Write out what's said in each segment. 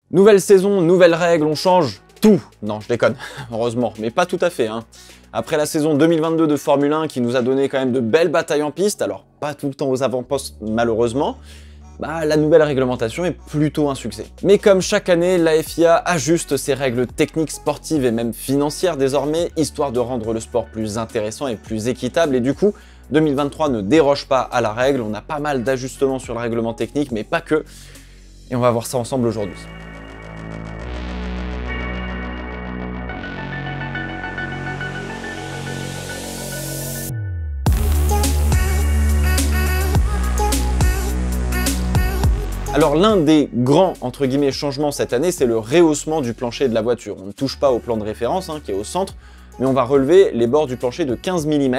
Nouvelle saison, nouvelles règles, on change tout. Non, je déconne, heureusement, mais pas tout à fait. Après la saison 2022 de Formule 1 qui nous a donné quand même de belles batailles en piste, alors pas tout le temps aux avant-postes malheureusement, la nouvelle réglementation est plutôt un succès. Mais comme chaque année, la FIA ajuste ses règles techniques, sportives et même financières désormais, histoire de rendre le sport plus intéressant et plus équitable, et du coup, 2023 ne déroge pas à la règle, on a pas mal d'ajustements sur le règlement technique, mais pas que, et on va voir ça ensemble aujourd'hui. Alors l'un des grands entre guillemets changements cette année, c'est le rehaussement du plancher de la voiture. On ne touche pas au plan de référence qui est au centre, mais on va relever les bords du plancher de 15 mm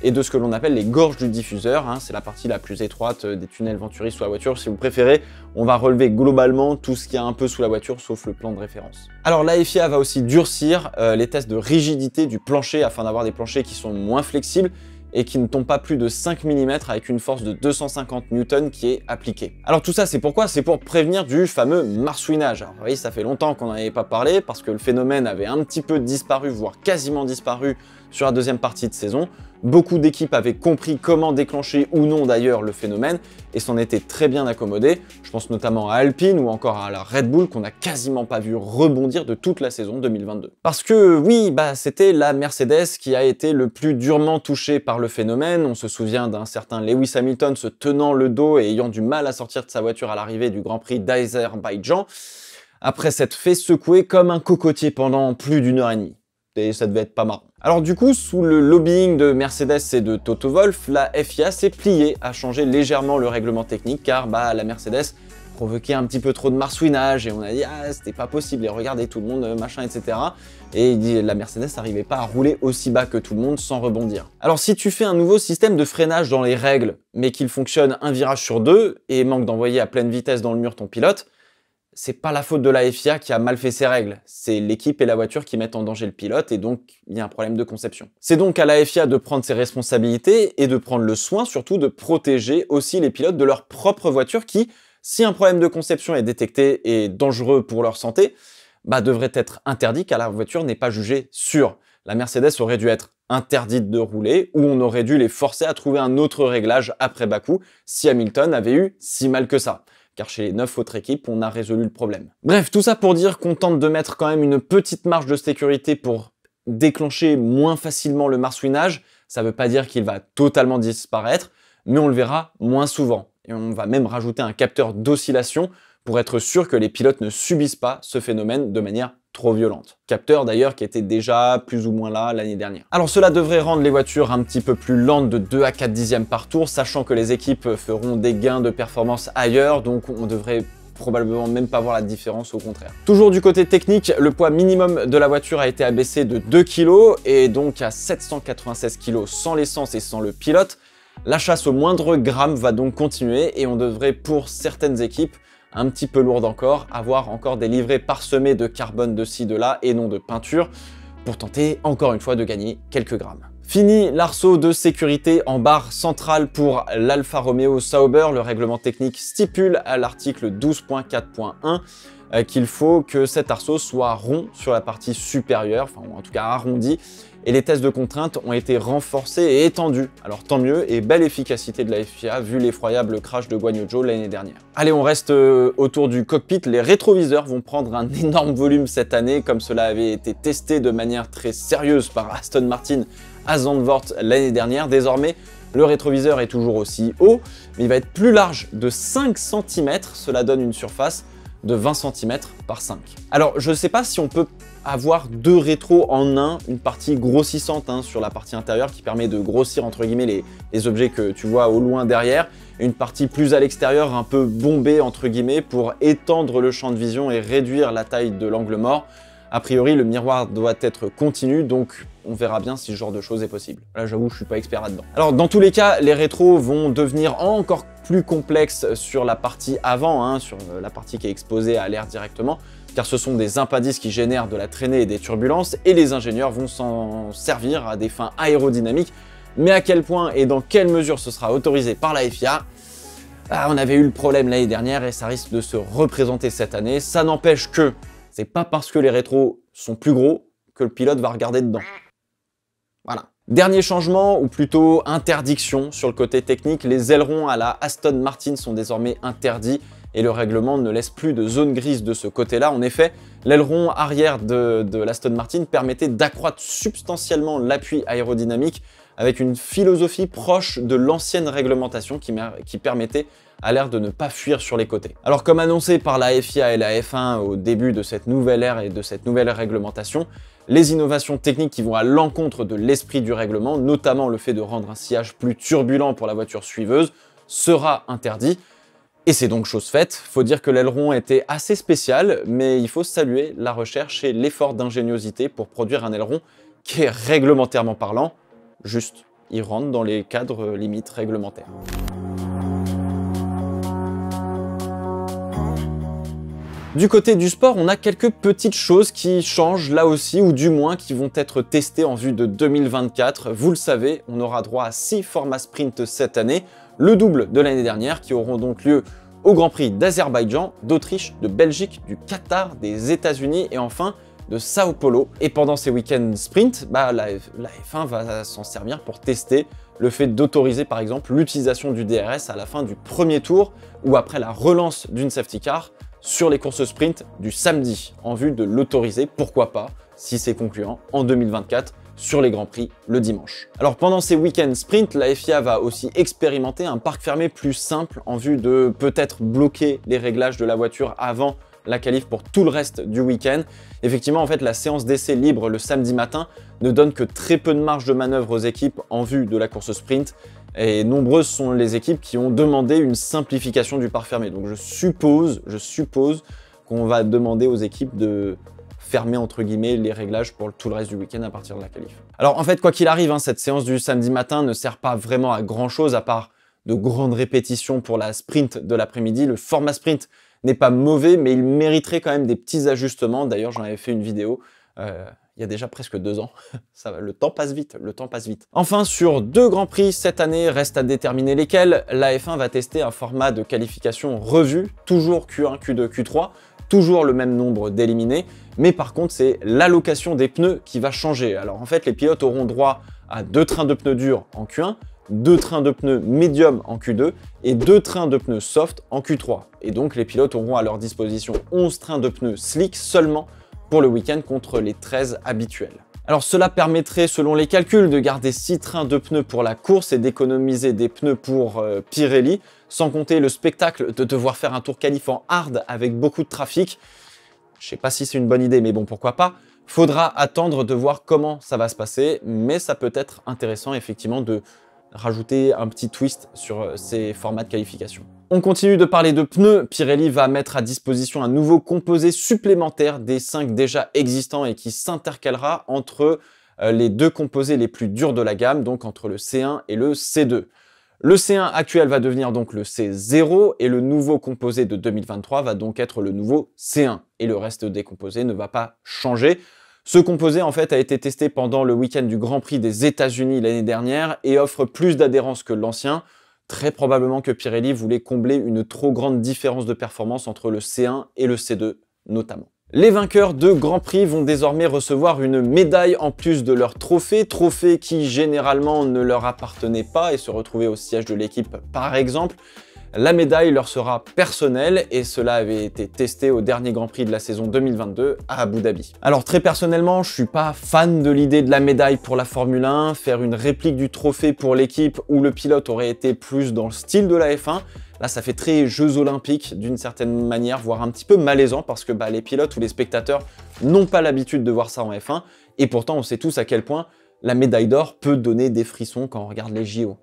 et de ce que l'on appelle les gorges du diffuseur. C'est la partie la plus étroite des tunnels Venturi sous la voiture. Si vous préférez, on va relever globalement tout ce qu'il y a un peu sous la voiture, sauf le plan de référence. Alors la FIA va aussi durcir les tests de rigidité du plancher afin d'avoir des planchers qui sont moins flexibles et qui ne tombe pas plus de 5 mm avec une force de 250 N qui est appliquée. Alors tout ça c'est pourquoi? C'est pour prévenir du fameux marsouinage. Alors vous voyez, ça fait longtemps qu'on n'en avait pas parlé parce que le phénomène avait un petit peu disparu, voire quasiment disparu sur la deuxième partie de saison. Beaucoup d'équipes avaient compris comment déclencher ou non d'ailleurs le phénomène et s'en étaient très bien accommodées. Je pense notamment à Alpine ou encore à la Red Bull qu'on n'a quasiment pas vu rebondir de toute la saison 2022. Parce que oui, c'était la Mercedes qui a été le plus durement touchée par le phénomène. On se souvient d'un certain Lewis Hamilton se tenant le dos et ayant du mal à sortir de sa voiture à l'arrivée du Grand Prix d'Azerbaïdjan, après s'être fait secouer comme un cocotier pendant plus d'une heure et demie. Et ça devait être pas marrant. Alors du coup, sous le lobbying de Mercedes et de Toto Wolff, la FIA s'est pliée à changer légèrement le règlement technique car la Mercedes provoquait un petit peu trop de marsouinage et on a dit c'était pas possible et regardez tout le monde machin etc. Et la Mercedes n'arrivait pas à rouler aussi bas que tout le monde sans rebondir. Alors si tu fais un nouveau système de freinage dans les règles mais qu'il fonctionne un virage sur deux et manque d'envoyer à pleine vitesse dans le mur ton pilote, c'est pas la faute de la FIA qui a mal fait ses règles, c'est l'équipe et la voiture qui mettent en danger le pilote et donc il y a un problème de conception. C'est donc à la FIA de prendre ses responsabilités et de prendre le soin surtout de protéger aussi les pilotes de leur propre voiture qui, si un problème de conception est détecté et dangereux pour leur santé, devrait être interdit car la voiture n'est pas jugée sûre. La Mercedes aurait dû être interdite de rouler ou on aurait dû les forcer à trouver un autre réglage après Bakou si Hamilton avait eu si mal que ça. Car chez les 9 autres équipes, on a résolu le problème. Bref, tout ça pour dire qu'on tente de mettre quand même une petite marge de sécurité pour déclencher moins facilement le marsouinage. Ça veut pas dire qu'il va totalement disparaître, mais on le verra moins souvent. Et on va même rajouter un capteur d'oscillation pour être sûr que les pilotes ne subissent pas ce phénomène de manière trop violente. Capteur d'ailleurs qui était déjà plus ou moins là l'année dernière. Alors cela devrait rendre les voitures un petit peu plus lentes de 2 à 4 dixièmes par tour, sachant que les équipes feront des gains de performance ailleurs, donc on devrait probablement même pas voir la différence, au contraire. Toujours du côté technique, le poids minimum de la voiture a été abaissé de 2 kg et donc à 796 kg sans l'essence et sans le pilote. La chasse au moindre gramme va donc continuer et on devrait pour certaines équipes un petit peu lourde encore, avoir encore des livrets parsemés de carbone de ci, de là et non de peinture pour tenter encore une fois de gagner quelques grammes. Fini l'arceau de sécurité en barre centrale pour l'Alfa Romeo Sauber. Le règlement technique stipule à l'article 12.4.1 qu'il faut que cet arceau soit rond sur la partie supérieure, enfin en tout cas arrondi, et les tests de contrainte ont été renforcés et étendus. Alors tant mieux et belle efficacité de la FIA vu l'effroyable crash de Guanyu Zhou l'année dernière. Allez, on reste autour du cockpit. Les rétroviseurs vont prendre un énorme volume cette année comme cela avait été testé de manière très sérieuse par Aston Martin à Zandvoort l'année dernière. Désormais, le rétroviseur est toujours aussi haut, mais il va être plus large de 5 cm. Cela donne une surface de 20 cm par 5. Alors, je ne sais pas si on peut avoir deux rétros en un, une partie grossissante sur la partie intérieure qui permet de grossir entre guillemets les objets que tu vois au loin derrière, et une partie plus à l'extérieur un peu bombée entre guillemets pour étendre le champ de vision et réduire la taille de l'angle mort. A priori, le miroir doit être continu, donc on verra bien si ce genre de choses est possible. Là, j'avoue, je suis pas expert là-dedans. Alors, dans tous les cas, les rétros vont devenir encore plus complexes sur la partie avant, sur la partie qui est exposée à l'air directement, car ce sont des impadis qui génèrent de la traînée et des turbulences, et les ingénieurs vont s'en servir à des fins aérodynamiques. Mais à quel point et dans quelle mesure ce sera autorisé par la FIA, on avait eu le problème l'année dernière et ça risque de se représenter cette année. Ça n'empêche que c'est pas parce que les rétros sont plus gros que le pilote va regarder dedans. Voilà. Dernier changement, ou plutôt interdiction sur le côté technique, les ailerons à la Aston Martin sont désormais interdits et le règlement ne laisse plus de zone grise de ce côté-là. En effet, l'aileron arrière de l'Aston Martin permettait d'accroître substantiellement l'appui aérodynamique avec une philosophie proche de l'ancienne réglementation qui permettait à l'air de ne pas fuir sur les côtés. Alors comme annoncé par la FIA et la F1 au début de cette nouvelle ère et de cette nouvelle réglementation, les innovations techniques qui vont à l'encontre de l'esprit du règlement, notamment le fait de rendre un sillage plus turbulent pour la voiture suiveuse, sera interdit. Et c'est donc chose faite. Faut dire que l'aileron était assez spécial, mais il faut saluer la recherche et l'effort d'ingéniosité pour produire un aileron qui est réglementairement parlant, juste, il rentre dans les cadres limites réglementaires. Du côté du sport, on a quelques petites choses qui changent là aussi, ou du moins qui vont être testées en vue de 2024. Vous le savez, on aura droit à 6 formats sprint cette année, le double de l'année dernière, qui auront donc lieu au Grand Prix d'Azerbaïdjan, d'Autriche, de Belgique, du Qatar, des États-Unis et enfin de Sao Paulo. Et pendant ces week-ends sprint, la F1 va s'en servir pour tester le fait d'autoriser par exemple l'utilisation du DRS à la fin du premier tour ou après la relance d'une safety car sur les courses sprint du samedi, en vue de l'autoriser, pourquoi pas, si c'est concluant, en 2024, sur les Grands Prix le dimanche. Alors pendant ces week-ends sprint, la FIA va aussi expérimenter un parc fermé plus simple en vue de peut-être bloquer les réglages de la voiture avant la qualif pour tout le reste du week-end. Effectivement, en fait, la séance d'essai libre le samedi matin ne donne que très peu de marge de manœuvre aux équipes en vue de la course sprint. Et nombreuses sont les équipes qui ont demandé une simplification du parc fermé. Donc je suppose qu'on va demander aux équipes de fermer entre guillemets les réglages pour tout le reste du week-end à partir de la qualif. Alors en fait, quoi qu'il arrive, cette séance du samedi matin ne sert pas vraiment à grand chose à part de grandes répétitions pour la sprint de l'après-midi. Le format sprint n'est pas mauvais, mais il mériterait quand même des petits ajustements. D'ailleurs, j'en avais fait une vidéo il y a déjà presque 2 ans. Ça va, le temps passe vite, le temps passe vite. Enfin, sur 2 Grands Prix cette année, reste à déterminer lesquels, la F1 va tester un format de qualification revu, toujours Q1, Q2, Q3, toujours le même nombre d'éliminés, mais par contre, c'est l'allocation des pneus qui va changer. Alors en fait, les pilotes auront droit à 2 trains de pneus durs en Q1, 2 trains de pneus médium en Q2 et 2 trains de pneus soft en Q3. Et donc, les pilotes auront à leur disposition 11 trains de pneus slick seulement pour le week-end contre les 13 habituels. Alors cela permettrait, selon les calculs, de garder 6 trains de pneus pour la course et d'économiser des pneus pour Pirelli, sans compter le spectacle de devoir faire un tour qualif en hard avec beaucoup de trafic. Je sais pas si c'est une bonne idée, mais bon, pourquoi pas. Faudra attendre de voir comment ça va se passer, mais ça peut être intéressant effectivement de rajouter un petit twist sur ces formats de qualification. On continue de parler de pneus. Pirelli va mettre à disposition un nouveau composé supplémentaire des 5 déjà existants et qui s'intercalera entre les 2 composés les plus durs de la gamme, donc entre le C1 et le C2. Le C1 actuel va devenir donc le C0 et le nouveau composé de 2023 va donc être le nouveau C1. Et le reste des composés ne va pas changer. Ce composé en fait a été testé pendant le week-end du Grand Prix des États-Unis l'année dernière et offre plus d'adhérence que l'ancien. Très probablement que Pirelli voulait combler une trop grande différence de performance entre le C1 et le C2 notamment. Les vainqueurs de Grand Prix vont désormais recevoir une médaille en plus de leur trophée qui généralement ne leur appartenait pas et se retrouvait au siège de l'équipe par exemple. La médaille leur sera personnelle et cela avait été testé au dernier Grand Prix de la saison 2022 à Abu Dhabi. Alors très personnellement, je suis pas fan de l'idée de la médaille pour la Formule 1, faire une réplique du trophée pour l'équipe où le pilote aurait été plus dans le style de la F1. Là, ça fait très Jeux Olympiques d'une certaine manière, voire un petit peu malaisant parce que les pilotes ou les spectateurs n'ont pas l'habitude de voir ça en F1 et pourtant on sait tous à quel point la médaille d'or peut donner des frissons quand on regarde les JO.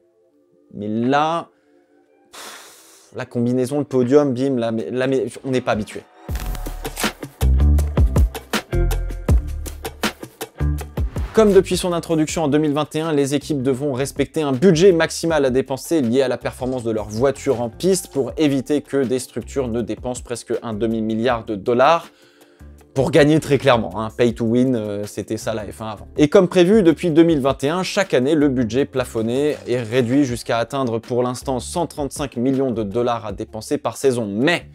Mais là... la combinaison, le podium, bim, on n'est pas habitué. Comme depuis son introduction en 2021, les équipes devront respecter un budget maximal à dépenser lié à la performance de leur voiture en piste pour éviter que des structures ne dépensent presque un demi-milliard de dollars. pour gagner très clairement, hein. Pay to win, c'était ça la F1 avant. Et comme prévu, depuis 2021, chaque année, le budget plafonné est réduit jusqu'à atteindre pour l'instant 135 millions de dollars à dépenser par saison. Mais,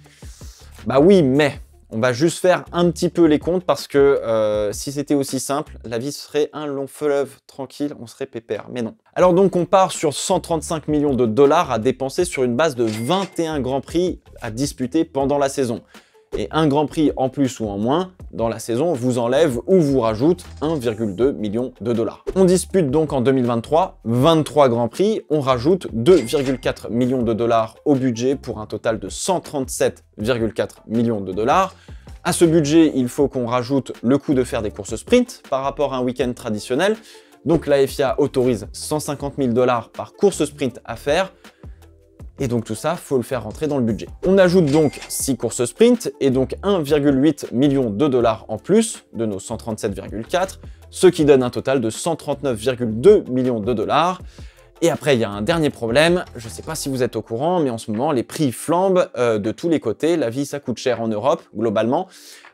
bah oui, mais, on va juste faire un petit peu les comptes parce que si c'était aussi simple, la vie serait un long fleuve tranquille, on serait pépère, mais non. Alors donc on part sur 135 millions de dollars à dépenser sur une base de 21 Grands Prix à disputer pendant la saison. Et un Grand Prix en plus ou en moins dans la saison vous enlève ou vous rajoute 1,2 million de dollars. On dispute donc en 2023 23 Grands Prix, on rajoute 2,4 millions de dollars au budget pour un total de 137,4 millions de dollars. À ce budget, il faut qu'on rajoute le coût de faire des courses sprint par rapport à un week-end traditionnel. Donc la FIA autorise 150 000 dollars par course sprint à faire. Et donc tout ça, faut le faire rentrer dans le budget. On ajoute donc 6 courses sprint et donc 1,8 million de dollars en plus de nos 137,4, ce qui donne un total de 139,2 millions de dollars. Et après, il y a un dernier problème, je ne sais pas si vous êtes au courant, mais en ce moment, les prix flambent de tous les côtés. La vie, ça coûte cher en Europe, globalement.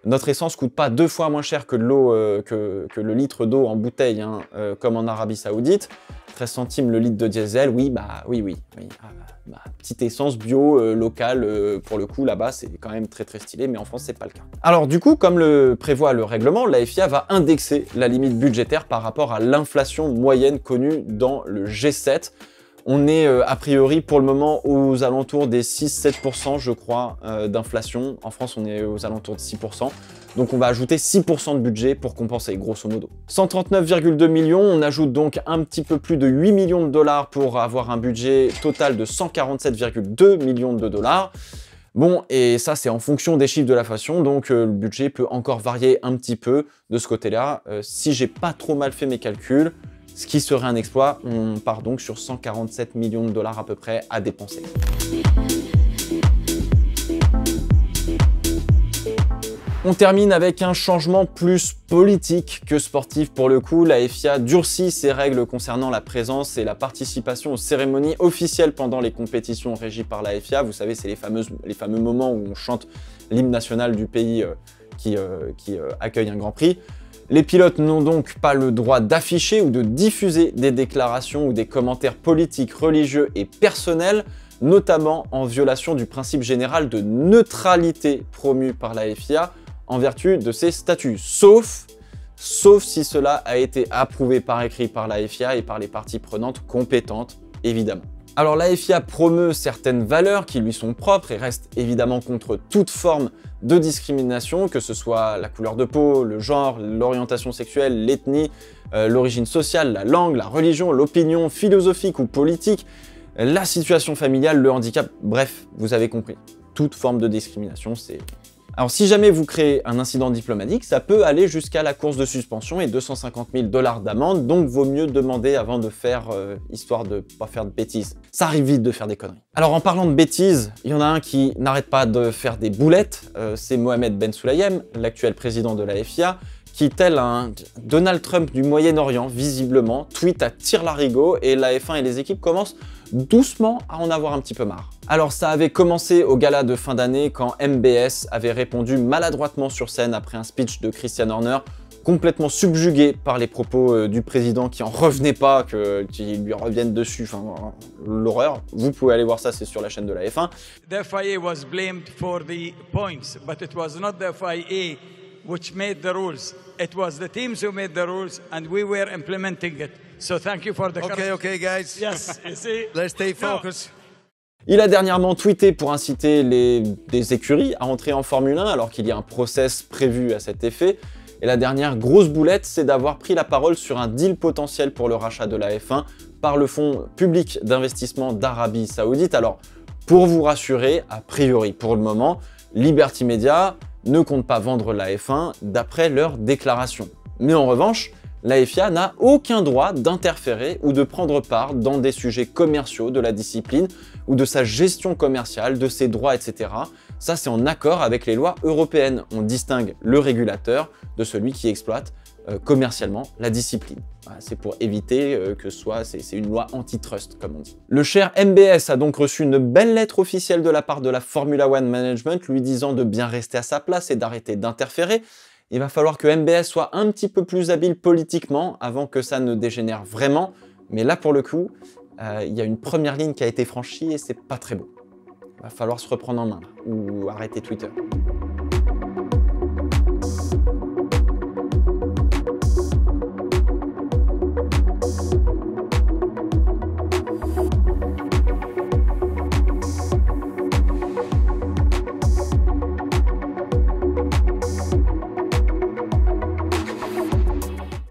Notre essence coûte pas 2 fois moins cher que de l'eau, que le litre d'eau en bouteille, hein, comme en Arabie Saoudite. 13 centimes le litre de diesel, oui. Petite essence bio, locale, pour le coup, là-bas, c'est quand même très très stylé, mais en France, c'est pas le cas. Alors du coup, comme le prévoit le règlement, la FIA va indexer la limite budgétaire par rapport à l'inflation moyenne connue dans le G7. On est a priori pour le moment aux alentours des 6-7% je crois d'inflation. En France, on est aux alentours de 6%. Donc on va ajouter 6% de budget pour compenser, grosso modo. 139,2 millions, on ajoute donc un petit peu plus de 8 millions de dollars pour avoir un budget total de 147,2 millions de dollars. Bon, et ça c'est en fonction des chiffres de l'inflation, donc le budget peut encore varier un petit peu de ce côté-là. Si j'ai pas trop mal fait mes calculs, ce qui serait un exploit, on part donc sur 147 millions de dollars à peu près à dépenser. On termine avec un changement plus politique que sportif pour le coup. La FIA durcit ses règles concernant la présence et la participation aux cérémonies officielles pendant les compétitions régies par la FIA. Vous savez, c'est les fameux moments où on chante l'hymne national du pays qui accueille un Grand Prix. Les pilotes n'ont donc pas le droit d'afficher ou de diffuser des déclarations ou des commentaires politiques, religieux et personnels, notamment en violation du principe général de neutralité promu par la FIA en vertu de ses statuts, sauf si cela a été approuvé par écrit par la FIA et par les parties prenantes compétentes, évidemment. Alors la FIA promeut certaines valeurs qui lui sont propres et reste évidemment contre toute forme de discrimination, que ce soit la couleur de peau, le genre, l'orientation sexuelle, l'ethnie, l'origine sociale, la langue, la religion, l'opinion philosophique ou politique, la situation familiale, le handicap, bref, vous avez compris. Toute forme de discrimination, c'est... Alors si jamais vous créez un incident diplomatique, ça peut aller jusqu'à la course de suspension et 250 000 dollars d'amende, donc vaut mieux demander avant de faire, histoire de pas faire de bêtises. Ça arrive vite de faire des conneries. Alors en parlant de bêtises, il y en a un qui n'arrête pas de faire des boulettes, c'est Mohamed Ben Sulayem, l'actuel président de la FIA, qui, tel un Donald Trump du Moyen-Orient, visiblement, tweet à tire-larigot et la F1 et les équipes commencent doucement à en avoir un petit peu marre. Alors ça avait commencé au gala de fin d'année quand MBS avait répondu maladroitement sur scène après un speech de Christian Horner, complètement subjugué par les propos du président qui en revenait pas, qu'il lui revienne dessus, enfin l'horreur. Vous pouvez aller voir ça, c'est sur la chaîne de la F1. The FIA was blamed for the points, but it was not the FIA which made the rules. It was the teams who made the rules and we were implementing it. So thank you for the Okay, guys. Yes, you see? Let's stay focused. Il a dernièrement tweeté pour inciter des écuries à entrer en Formule 1 alors qu'il y a un process prévu à cet effet. Et la dernière grosse boulette, c'est d'avoir pris la parole sur un deal potentiel pour le rachat de la F1 par le Fonds public d'investissement d'Arabie Saoudite. Alors, pour vous rassurer, a priori pour le moment, Liberty Media ne compte pas vendre la F1 d'après leur déclaration. Mais en revanche, la FIA n'a aucun droit d'interférer ou de prendre part dans des sujets commerciaux de la discipline ou de sa gestion commerciale, de ses droits, etc. Ça, c'est en accord avec les lois européennes. On distingue le régulateur de celui qui exploite commercialement la discipline. Voilà, c'est pour éviter que c'est une loi antitrust, comme on dit. Le cher MBS a donc reçu une belle lettre officielle de la part de la Formula One Management lui disant de bien rester à sa place et d'arrêter d'interférer. Il va falloir que MBS soit un petit peu plus habile politiquement avant que ça ne dégénère vraiment. Mais là, pour le coup, il y a une première ligne qui a été franchie et c'est pas très beau. Il va falloir se reprendre en main là, ou arrêter Twitter.